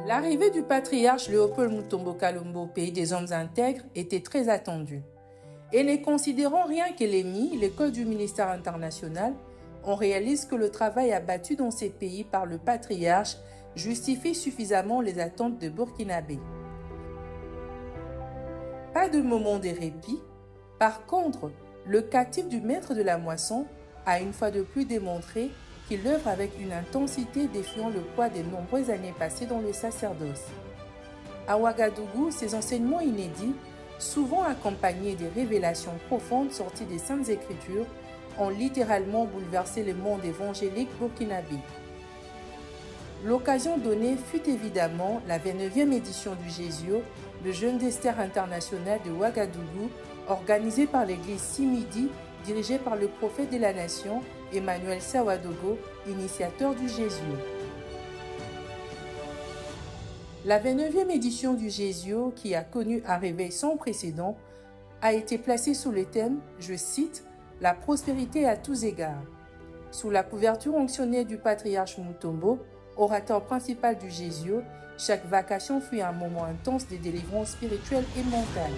L'arrivée du patriarche Léopold Mutombo Kalumba au pays des hommes intègres était très attendue. Et ne considérant rien que l'EMI, l'école du ministère international, on réalise que le travail abattu dans ces pays par le patriarche justifie suffisamment les attentes de Burkinabé. Pas de moment de répit. Par contre, le captif du maître de la moisson a une fois de plus démontré qu'il œuvre avec une intensité défiant le poids des nombreuses années passées dans le sacerdoce. À Ouagadougou, ces enseignements inédits, souvent accompagnés des révélations profondes sorties des Saintes Écritures, ont littéralement bouleversé le monde évangélique burkinabé. L'occasion donnée fut évidemment la 29e édition du Gésio, le Jeûne d'Esther international de Ouagadougou, organisé par l'église Simidi, dirigée par le prophète de la nation, Emmanuel Sawadogo, initiateur du Gésio. La 29e édition du Gésio, qui a connu un réveil sans précédent, a été placée sous le thème, je cite, « La prospérité à tous égards ». Sous la couverture onctionnée du patriarche Mutombo, orateur principal du Gésio, chaque vacation fut un moment intense de délivrance spirituelle et mentale.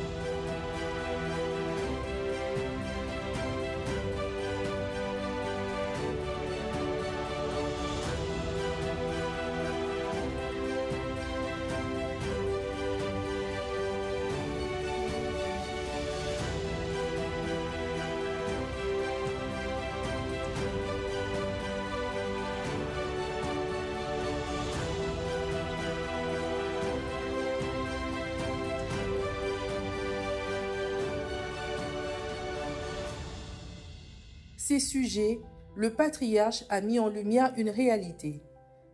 Ces sujets, le patriarche a mis en lumière une réalité.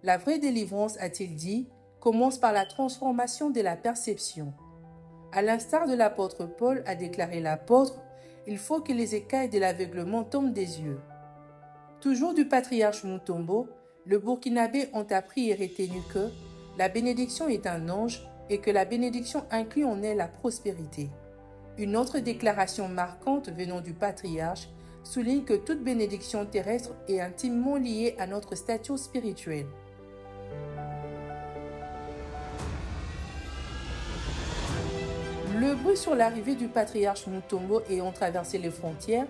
La vraie délivrance, a-t-il dit, commence par la transformation de la perception. À l'instar de l'apôtre Paul, a déclaré l'apôtre, il faut que les écailles de l'aveuglement tombent des yeux. Toujours du patriarche Mutombo, le Burkinabé ont appris et retenu que la bénédiction est un ange et que la bénédiction inclut en elle la prospérité. Une autre déclaration marquante venant du patriarche souligne que toute bénédiction terrestre est intimement liée à notre statut spirituel. Le bruit sur l'arrivée du patriarche Mutombo ayant traversé les frontières,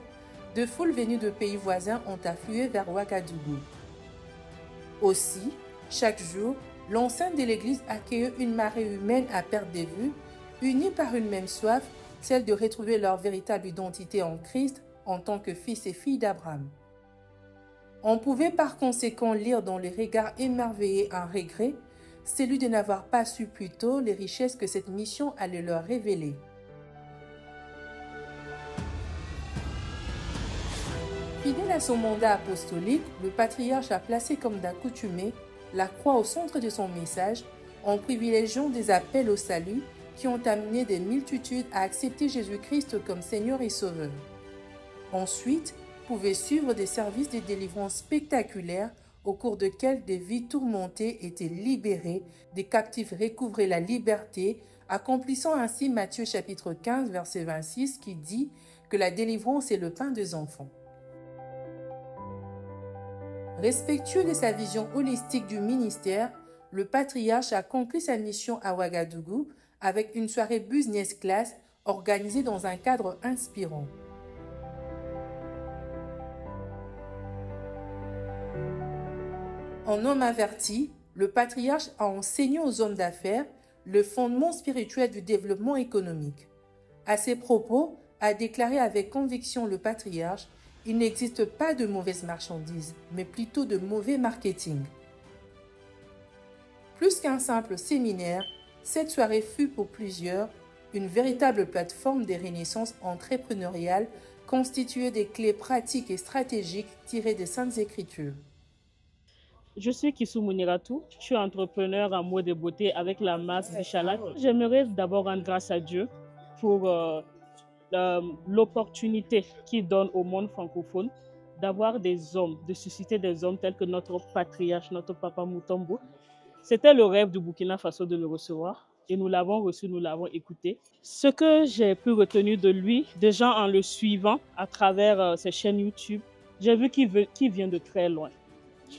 de foules venues de pays voisins ont afflué vers Ouagadougou. Aussi, chaque jour, l'enceinte de l'église accueille une marée humaine à perte de vue, unie par une même soif, celle de retrouver leur véritable identité en Christ, en tant que fils et filles d'Abraham. On pouvait par conséquent lire dans les regards émerveillés un regret, celui de n'avoir pas su plus tôt les richesses que cette mission allait leur révéler. Fidèle à son mandat apostolique, le patriarche a placé comme d'accoutumé la croix au centre de son message en privilégiant des appels au salut qui ont amené des multitudes à accepter Jésus-Christ comme Seigneur et Sauveur. Ensuite, pouvaient suivre des services de délivrance spectaculaires au cours desquels des vies tourmentées étaient libérées, des captifs recouvrés la liberté, accomplissant ainsi Matthieu chapitre 15, verset 26 qui dit que la délivrance est le pain des enfants. Respectueux de sa vision holistique du ministère, le patriarche a conclu sa mission à Ouagadougou avec une soirée business class organisée dans un cadre inspirant. En homme averti, le patriarche a enseigné aux hommes d'affaires le fondement spirituel du développement économique. À ses propos, a déclaré avec conviction le patriarche, il n'existe pas de mauvaises marchandises, mais plutôt de mauvais marketing. Plus qu'un simple séminaire, cette soirée fut pour plusieurs une véritable plateforme de renaissance entrepreneuriale constituée des clés pratiques et stratégiques tirées des Saintes Écritures. Je suis Kissou Mouniratou, je suis entrepreneur en mode de beauté avec la marque Bichalak. J'aimerais d'abord rendre grâce à Dieu pour l'opportunité qu'il donne au monde francophone d'avoir des hommes, de susciter des hommes tels que notre patriarche, notre papa Mutombo. C'était le rêve du Burkina Faso de le recevoir et nous l'avons reçu, nous l'avons écouté. Ce que j'ai pu retenir de lui, déjà en le suivant à travers ses chaînes YouTube, j'ai vu qu'il vient de très loin.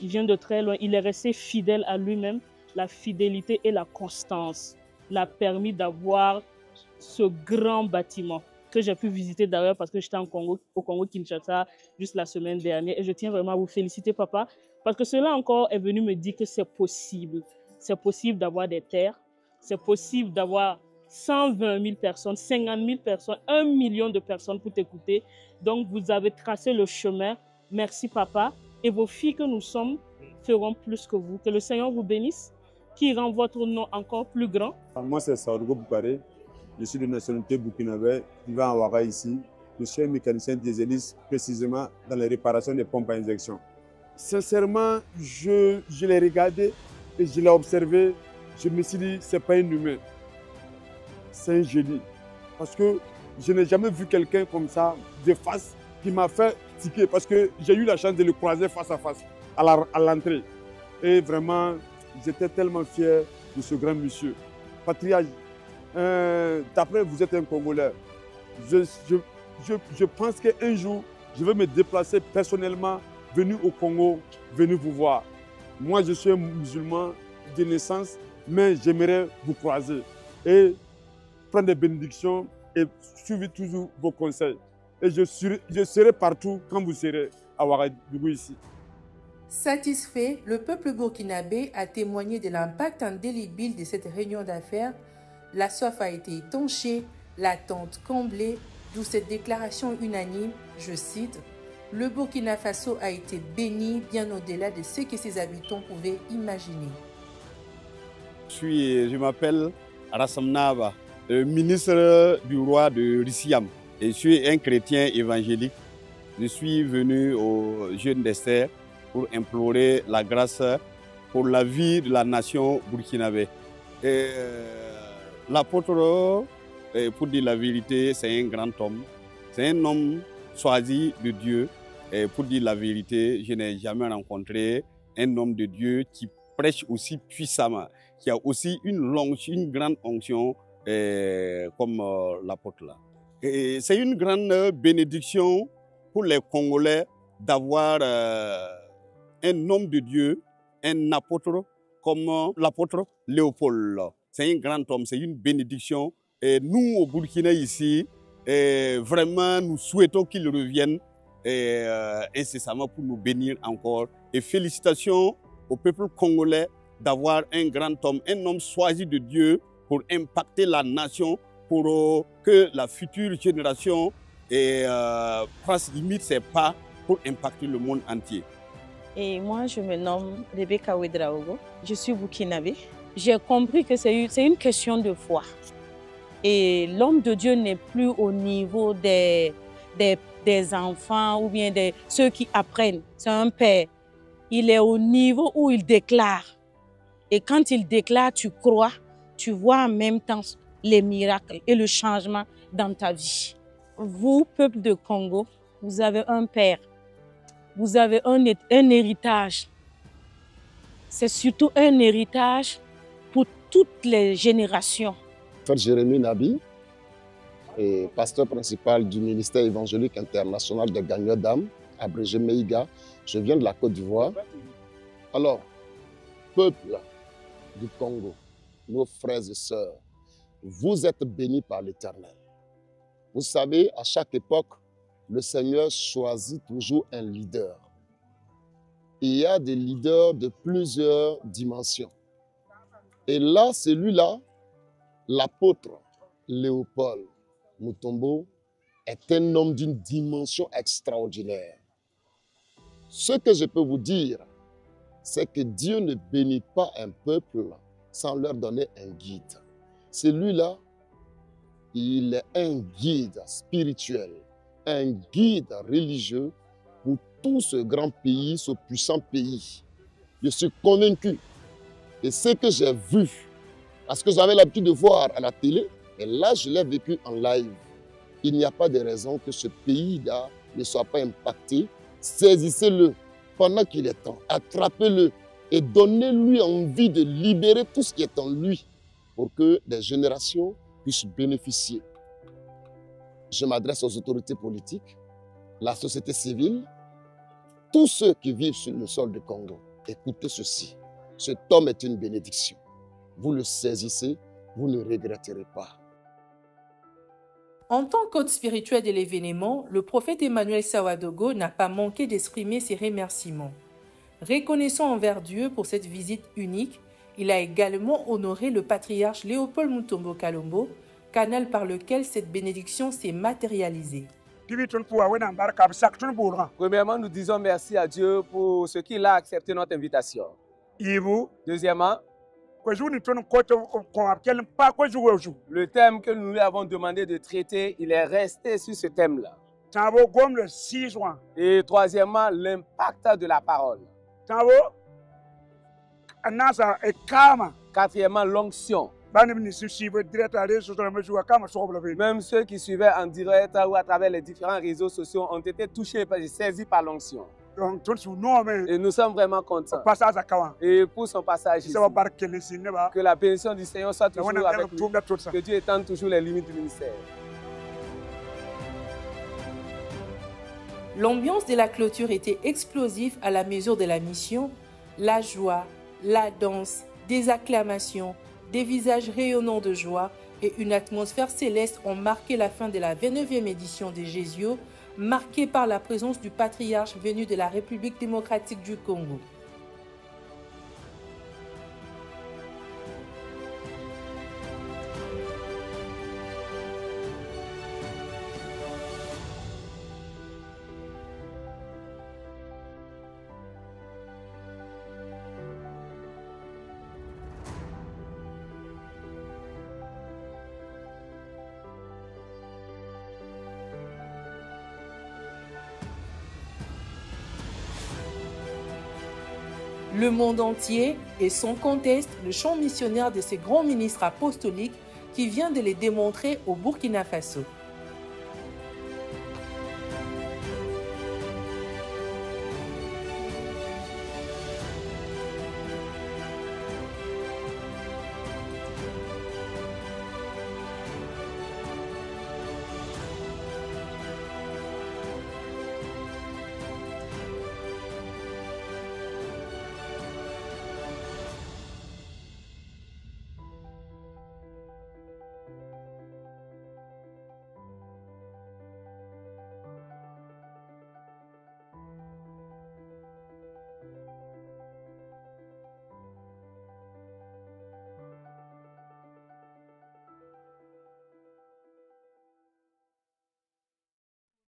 Il vient de très loin, il est resté fidèle à lui-même. la fidélité et la constance l'a permis d'avoir ce grand bâtiment que j'ai pu visiter d'ailleurs parce que j'étais au Congo-Kinshasa juste la semaine dernière. Et je tiens vraiment à vous féliciter, papa, parce que cela encore est venu me dire que c'est possible. C'est possible d'avoir des terres, c'est possible d'avoir 120 000 personnes, 50 000 personnes, 1 million de personnes pour t'écouter. Donc, vous avez tracé le chemin. Merci, papa. Et vos filles que nous sommes feront plus que vous. Que le Seigneur vous bénisse, qui rend votre nom encore plus grand. Moi, c'est Saoudou Boukaré. Je suis de nationalité burkinabé, vivant à Ouaga ici. Je suis un mécanicien dieseliste, précisément dans la réparation des pompes à injection. Sincèrement, je l'ai regardé et je l'ai observé. Je me suis dit, ce n'est pas un humain. C'est un génie. Parce que je n'ai jamais vu quelqu'un comme ça, de face, qui m'a fait tiquer. Parce que j'ai eu la chance de le croiser face à face, à l'entrée. Et vraiment, j'étais tellement fier de ce grand monsieur. Patriarche, d'après vous êtes un Congolais. Je pense qu'un jour, je vais me déplacer personnellement, venir au Congo, venir vous voir. Moi, je suis un musulman de naissance, mais j'aimerais vous croiser et prendre des bénédictions et suivre toujours vos conseils. Et je serai partout quand vous serez à Ouagadougou ici. Satisfait, le peuple burkinabé a témoigné de l'impact indélébile de cette réunion d'affaires. La soif a été étanchée, l'attente comblée, d'où cette déclaration unanime, je cite, « Le Burkina Faso a été béni bien au-delà de ce que ses habitants pouvaient imaginer. » Je m'appelle Rassam Naba, ministre du roi de Rissiam. Et je suis un chrétien évangélique. Je suis venu au jeûne d'Esther pour implorer la grâce pour la vie de la nation burkinabé. L'apôtre, pour dire la vérité, c'est un grand homme. C'est un homme choisi de Dieu. Et pour dire la vérité, je n'ai jamais rencontré un homme de Dieu qui prêche aussi puissamment, qui a aussi une grande onction comme l'apôtre là. C'est une grande bénédiction pour les Congolais d'avoir un homme de Dieu, un apôtre comme l'apôtre Léopold. C'est un grand homme, c'est une bénédiction. Et nous, au Burkina ici, vraiment, nous souhaitons qu'il revienne incessamment pour nous bénir encore. Et félicitations au peuple congolais d'avoir un grand homme, un homme choisi de Dieu pour impacter la nation, pour que la future génération limite ses pas pour impacter le monde entier. Et moi, je me nomme Rebecca Ouedraogo. Je suis burkinabé. J'ai compris que c'est une question de foi. Et l'homme de Dieu n'est plus au niveau des enfants ou bien de ceux qui apprennent. C'est un père. Il est au niveau où il déclare. Et quand il déclare, tu crois, tu vois en même temps les miracles et le changement dans ta vie. Vous, peuple de Congo, vous avez un père. Vous avez un héritage. C'est surtout un héritage pour toutes les générations. Frère Jérémie Nabi, et pasteur principal du ministère évangélique international de gagnants d'âme, abrégé MEIGA. Je viens de la Côte d'Ivoire. Alors, peuple du Congo, nos frères et sœurs, vous êtes bénis par l'Éternel. Vous savez, à chaque époque, le Seigneur choisit toujours un leader. Il y a des leaders de plusieurs dimensions. Et là, celui-là, l'apôtre Léopold Mutombo, est un homme d'une dimension extraordinaire. Ce que je peux vous dire, c'est que Dieu ne bénit pas un peuple sans leur donner un guide. Celui-là, il est un guide spirituel, un guide religieux pour tout ce grand pays, ce puissant pays. Je suis convaincu. Et ce que j'ai vu, parce que j'avais l'habitude de voir à la télé, et là je l'ai vécu en live. Il n'y a pas de raison que ce pays-là ne soit pas impacté. Saisissez-le pendant qu'il est temps. Attrapez-le et donnez-lui envie de libérer tout ce qui est en lui pour que les générations puissent bénéficier. Je m'adresse aux autorités politiques, la société civile, tous ceux qui vivent sur le sol du Congo. Écoutez ceci. Cet homme est une bénédiction. Vous le saisissez, vous ne regretterez pas. En tant qu'hôte spirituel de l'événement, le prophète Emmanuel Sawadogo n'a pas manqué d'exprimer ses remerciements. Reconnaissant envers Dieu pour cette visite unique, il a également honoré le patriarche Léopold Mutombo Kalombo, canal par lequel cette bénédiction s'est matérialisée. Premièrement, nous disons merci à Dieu pour ce qu'il a accepté notre invitation. Deuxièmement, le thème que nous lui avons demandé de traiter, il est resté sur ce thème-là. Et troisièmement, l'impact de la parole. Quatrièmement, l'onction. Même ceux qui suivaient en direct ou à travers les différents réseaux sociaux ont été touchés et saisis par l'onction. Et nous sommes vraiment contents. Et pour son passage ici, que la bénédiction du Seigneur soit toujours avec lui, que Dieu étende toujours les limites du ministère. L'ambiance de la clôture était explosive à la mesure de la mission. La joie, la danse, des acclamations, des visages rayonnants de joie et une atmosphère céleste ont marqué la fin de la 29e édition de Gésio, marquée par la présence du patriarche venu de la République démocratique du Congo. Le monde entier est sans conteste le champ missionnaire de ces grands ministres apostoliques qui vient de les démontrer au Burkina Faso.